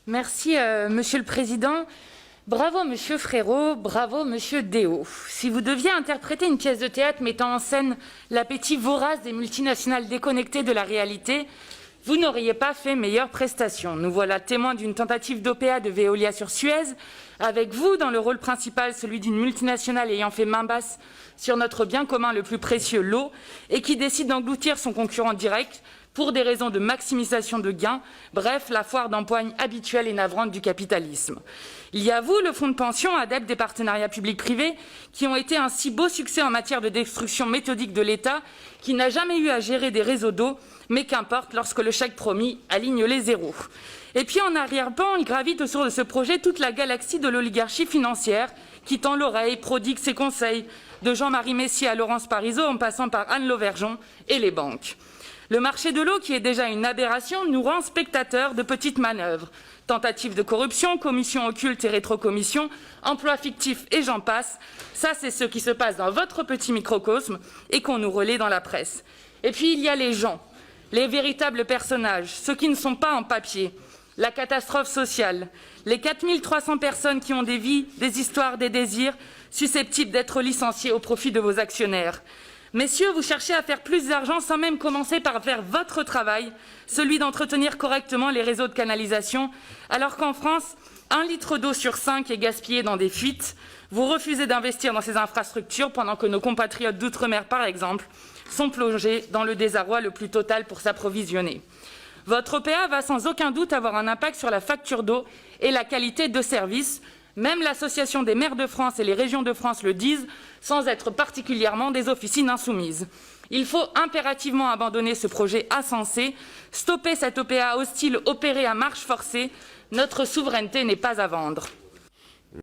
Merci, Monsieur le Président. Bravo, Monsieur Frérot, bravo, Monsieur Déo. Si vous deviez interpréter une pièce de théâtre mettant en scène l'appétit vorace des multinationales déconnectées de la réalité, vous n'auriez pas fait meilleure prestation. Nous voilà témoins d'une tentative d'OPA de Veolia sur Suez, avec vous dans le rôle principal, celui d'une multinationale ayant fait main basse sur notre bien commun le plus précieux, l'eau, et qui décide d'engloutir son concurrent direct pour des raisons de maximisation de gains, bref, la foire d'empoigne habituelle et navrante du capitalisme. Il y a vous, le fonds de pension, adepte des partenariats publics-privés, qui ont été un si beau succès en matière de destruction méthodique de l'État, qui n'a jamais eu à gérer des réseaux d'eau, mais qu'importe lorsque le chèque promis aligne les zéros. Et puis en arrière-plan, il gravite autour de ce projet toute la galaxie de l'oligarchie financière, qui tend l'oreille, prodigue ses conseils, de Jean-Marie Messier à Laurence Parisot, en passant par Anne Lauvergeon et les banques. Le marché de l'eau, qui est déjà une aberration, nous rend spectateurs de petites manœuvres. Tentatives de corruption, commissions occultes et rétrocommissions, emplois fictifs et j'en passe. Ça, c'est ce qui se passe dans votre petit microcosme et qu'on nous relaie dans la presse. Et puis, il y a les gens, les véritables personnages, ceux qui ne sont pas en papier. La catastrophe sociale, les 4300 personnes qui ont des vies, des histoires, des désirs, susceptibles d'être licenciées au profit de vos actionnaires. Messieurs, vous cherchez à faire plus d'argent sans même commencer par faire votre travail, celui d'entretenir correctement les réseaux de canalisation, alors qu'en France, 1 litre d'eau sur 5 est gaspillé dans des fuites. Vous refusez d'investir dans ces infrastructures pendant que nos compatriotes d'outre-mer, par exemple, sont plongés dans le désarroi le plus total pour s'approvisionner. Votre OPA va sans aucun doute avoir un impact sur la facture d'eau et la qualité de service. Même l'Association des maires de France et les régions de France le disent, sans être particulièrement des officines insoumises. Il faut impérativement abandonner ce projet insensé, stopper cette OPA hostile opérée à marche forcée. Notre souveraineté n'est pas à vendre.